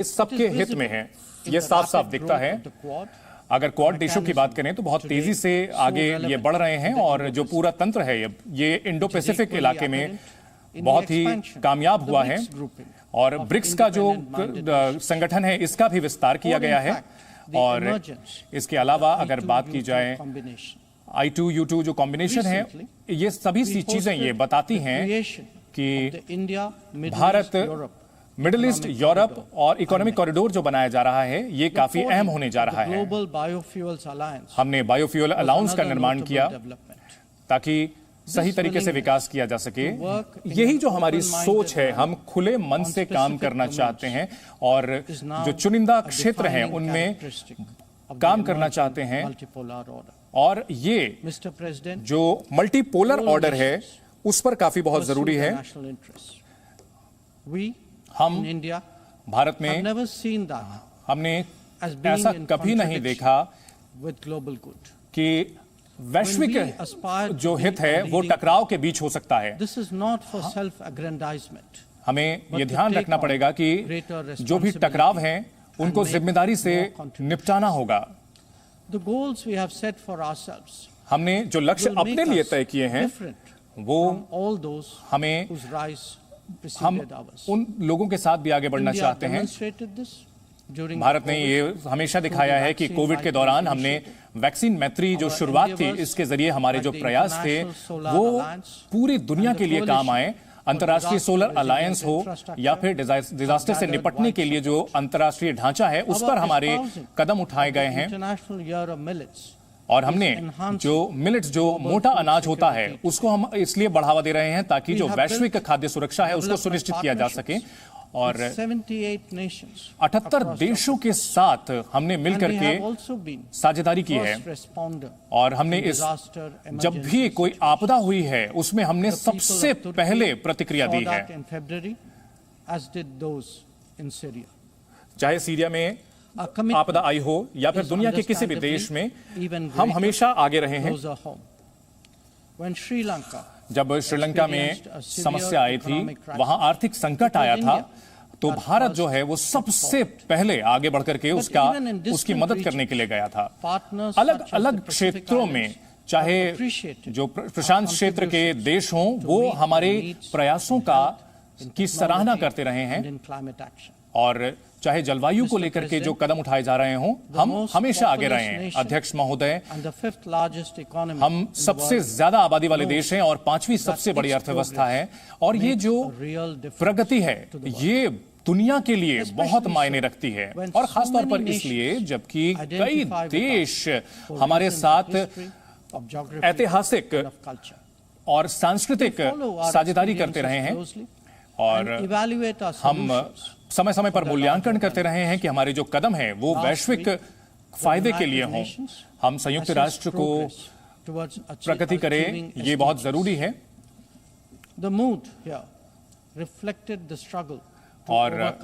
इस सबके हित में है, ये साफ साफ दिखता है। अगर क्वाड देशों की बात करें तो बहुत तेजी से आगे ये बढ़ रहे हैं और जो पूरा तंत्र है ये इंडो पैसिफिक इलाके में बहुत ही कामयाब हुआ है और ब्रिक्स का जो संगठन है इसका भी विस्तार किया गया है। और इसके अलावा अगर बात की जाए I2U2 जो कॉम्बिनेशन है, ये सभी सी चीजें ये बताती हैं कि भारत मिडिल ईस्ट, यूरोप और इकोनॉमिक कॉरिडोर जो बनाया जा रहा है ये काफी अहम होने जा रहा है। हमने बायोफ्यूल अलाउंस का निर्माण किया ताकि सही तरीके से विकास किया जा सके। यही जो हमारी सोच है, हम खुले मन से काम करना चाहते हैं और जो चुनिंदा क्षेत्र हैं उनमें काम करना चाहते हैं। और ये जो मल्टीपोलर ऑर्डर है उस पर काफी बहुत जरूरी है। हम भारत में हमने ऐसा कभी नहीं देखा कि वैश्विक जो हित है वो टकराव के बीच हो सकता है। हमें यह ध्यान रखना पड़ेगा कि जो भी टकराव हैं उनको जिम्मेदारी से निपटाना होगा। हमने जो लक्ष्य अपने लिए तय किए हैं वो हम उन लोगों के साथ भी आगे बढ़ना चाहते हैं। भारत ने ये हमेशा दिखाया है कि कोविड के दौरान हमने वैक्सीन मैत्री जो शुरुआत थी, इसके जरिए हमारे जो प्रयास थे वो पूरी दुनिया के लिए काम आए। अंतर्राष्ट्रीय सोलर अलायंस हो या फिर डिजास्टर से निपटने के लिए जो अंतर्राष्ट्रीय ढांचा है उस पर हमारे कदम उठाए गए हैं। और हमने जो मिलेट्स, जो मोटा अनाज होता है, उसको हम इसलिए बढ़ावा दे रहे हैं ताकि जो वैश्विक खाद्य सुरक्षा है उसको सुनिश्चित किया जा सके। और 78 देशों के साथ हमने मिलकर के साझेदारी की है और हमने इस जब भी कोई आपदा हुई है उसमें हमने सबसे पहले प्रतिक्रिया दी है। चाहे सीरिया में आपदा आई हो या फिर दुनिया के किसी भी देश में, हम हमेशा आगे रहे हैं। जब श्रीलंका में समस्या आई थी, वहां आर्थिक संकट आया था, तो भारत जो है वो सबसे पहले आगे बढ़कर के उसकी मदद करने के लिए गया था। अलग अलग क्षेत्रों में, चाहे जो प्रशांत क्षेत्र के देश हों, वो हमारे प्रयासों की सराहना करते रहे हैं। और चाहे जलवायु को लेकर के जो कदम उठाए जा रहे हों, हम हमेशा आगे रहे हैं। अध्यक्ष महोदय, हम सबसे ज्यादा आबादी वाले देश हैं और 5वीं सबसे बड़ी अर्थव्यवस्था है। और ये जो प्रगति है ये दुनिया के लिए बहुत मायने रखती है, और खासतौर पर इसलिए जबकि कई देश हमारे साथ ऐतिहासिक और सांस्कृतिक साझेदारी करते रहे हैं। और हम समय समय पर मूल्यांकन करते रहे हैं कि हमारे जो कदम हैं वो वैश्विक फायदे के लिए हों। हम संयुक्त राष्ट्र को प्रगति करें, ये बहुत जरूरी है। और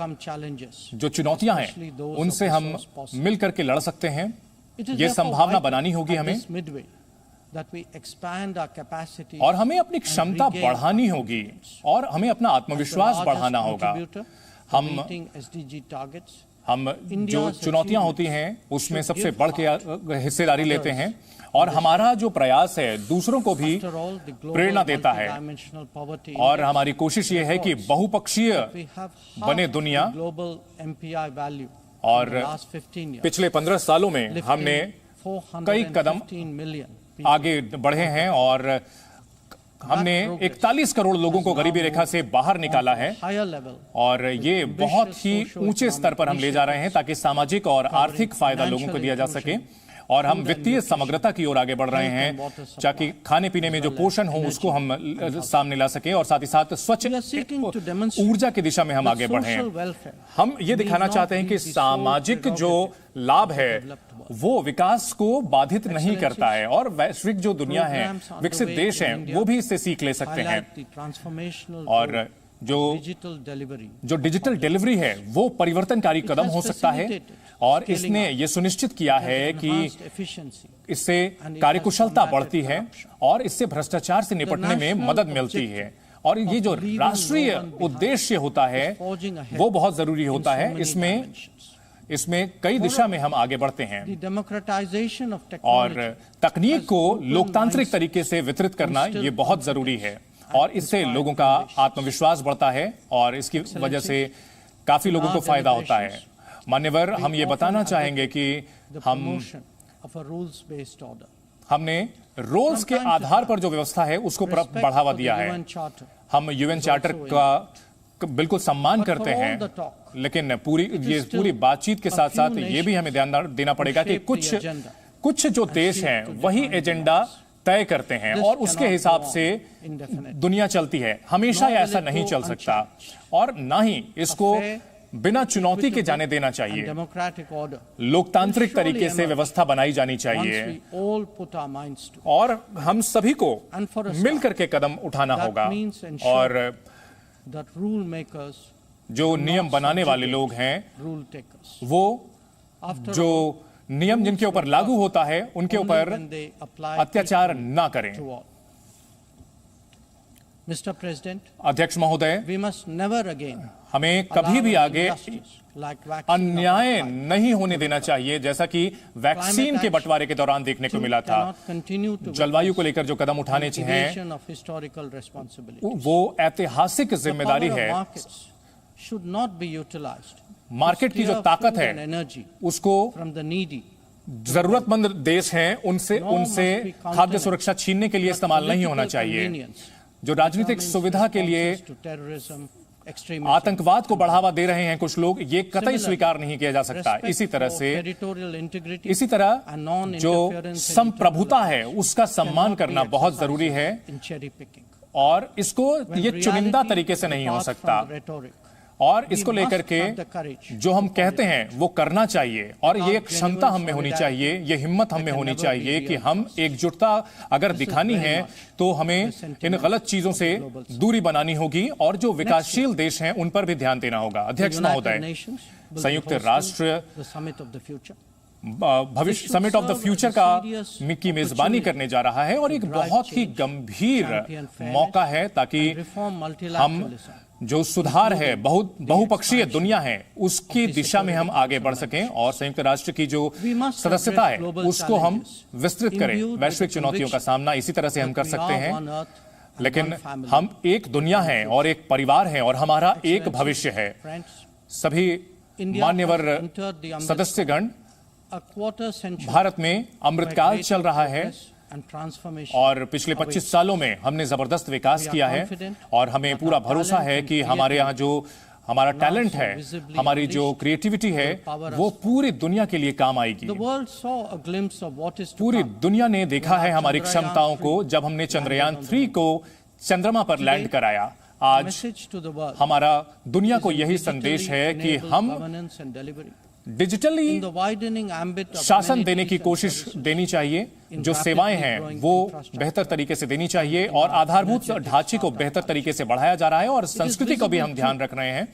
जो चुनौतियां हैं उनसे हम मिलकर के लड़ सकते हैं, ये संभावना बनानी होगी हमें। और हमें अपनी क्षमता बढ़ानी होगी और हमें अपना आत्मविश्वास बढ़ाना होगा। हम जो चुनौतियां होती हैं उसमें सबसे बढ़ के हिस्सेदारी लेते हैं और हमारा जो प्रयास है दूसरों को भी प्रेरणा देता है। और हमारी कोशिश ये है कि बहुपक्षीय बने दुनिया। और पिछले 15 सालों में हमने कई कदम आगे बढ़े हैं और हमने 41 करोड़ लोगों को गरीबी रेखा से बाहर निकाला है। और ये बहुत ही ऊंचे स्तर पर हम ले जा रहे हैं ताकि सामाजिक और आर्थिक फायदा लोगों को दिया जा सके। और हम वित्तीय समग्रता की ओर आगे बढ़ रहे हैं ताकि खाने पीने में जो पोषण हो उसको हम सामने ला सके और साथ ही साथ स्वच्छ ऊर्जा की दिशा में हम आगे बढ़े। हम ये दिखाना चाहते हैं कि सामाजिक जो लाभ है वो विकास को बाधित नहीं करता है और वैश्विक जो दुनिया है, विकसित देश हैं, वो भी इससे सीख ले सकते हैं। और जो डिजिटल डिलीवरी है वो परिवर्तनकारी कदम हो सकता है और इसने ये सुनिश्चित किया है कि इससे कार्यकुशलता बढ़ती है और इससे भ्रष्टाचार से निपटने में मदद मिलती है। और ये जो राष्ट्रीय उद्देश्य होता है वो बहुत जरूरी होता है। इसमें कई दिशा में हम आगे बढ़ते हैं और तकनीक को लोकतांत्रिक तरीके से वितरित करना ये बहुत जरूरी है और इससे लोगों का आत्मविश्वास बढ़ता है और इसकी वजह से काफी लोगों को फायदा होता है। मान्यवर, हम ये बताना चाहेंगे कि हमने रोल्स के आधार पर जो व्यवस्था है उसको बढ़ावा दिया है। हम यूएन चार्टर का बिल्कुल सम्मान करते हैं, लेकिन पूरी बातचीत के साथ साथ ये भी हमें ध्यान देना पड़ेगा कि कुछ जो देश हैं वही एजेंडा तय करते हैं और उसके हिसाब से दुनिया चलती है। हमेशा ऐसा नहीं चल सकता और ना ही इसको बिना चुनौती के जाने देना चाहिए। लोकतांत्रिक तरीके से व्यवस्था बनाई जानी चाहिए और हम सभी को मिलकर के कदम उठाना होगा और जो नियम बनाने वाले लोग हैं वो जो नियम जिनके ऊपर लागू होता है उनके ऊपर अत्याचार ना करें। मिस्टर प्रेसिडेंट, अध्यक्ष महोदय, हमें कभी भी आगे अन्याय नहीं होने देना चाहिए, जैसा कि वैक्सीन के बंटवारे के दौरान देखने को मिला था। जलवायु को लेकर जो कदम उठाने चाहिए वो ऐतिहासिक जिम्मेदारी है। मार्केट की जो ताकत है उसको जरूरतमंद देश हैं उनसे खाद्य सुरक्षा छीनने के लिए इस्तेमाल नहीं होना चाहिए। जो राजनीतिक सुविधा के लिए आतंकवाद को बढ़ावा दे रहे हैं कुछ लोग, ये कतई स्वीकार नहीं किया जा सकता। इसी तरह जो संप्रभुता है उसका सम्मान करना बहुत जरूरी है और इसको ये चुनिंदा तरीके से नहीं हो सकता और इसको लेकर के जो हम कहते हैं वो करना चाहिए और ये क्षमता हम में होनी चाहिए, ये हिम्मत हम में होनी चाहिए कि हम एकजुटता अगर दिखानी है तो हमें इन गलत चीजों से दूरी बनानी होगी और जो विकासशील देश हैं उन पर भी ध्यान देना होगा। अध्यक्ष महोदय, संयुक्त राष्ट्र भविष्य समिट ऑफ द फ्यूचर की मेजबानी करने जा रहा है और एक बहुत ही गंभीर मौका है ताकि हम जो सुधार है बहुपक्षीय दुनिया है उसकी दिशा में हम आगे बढ़ सकें और संयुक्त राष्ट्र की जो सदस्यता है उसको हम विस्तृत करें। वैश्विक चुनौतियों का सामना इसी तरह से हम कर सकते हैं, लेकिन हम एक दुनिया हैं और एक परिवार हैं और हमारा एक भविष्य है। सभी मान्यवर सदस्यगण, भारत में अमृतकाल चल रहा है और पिछले 25 सालों में हमने जबरदस्त विकास किया है और हमें पूरा भरोसा है कि हमारे यहाँ जो हमारा टैलेंट है, हमारी जो क्रिएटिविटी है वो पूरी दुनिया के लिए काम आएगी। पूरी दुनिया ने देखा है हमारी क्षमताओं को जब हमने चंद्रयान 3 को चंद्रमा पर लैंड कराया। आज हमारा दुनिया को यही संदेश है कि हम डिजिटली शासन देने की कोशिश देनी चाहिए, जो सेवाएं हैं वो बेहतर तरीके से देनी चाहिए और आधारभूत ढांचे को बेहतर तरीके से बढ़ाया जा रहा है और संस्कृति को भी हम ध्यान रख रहे हैं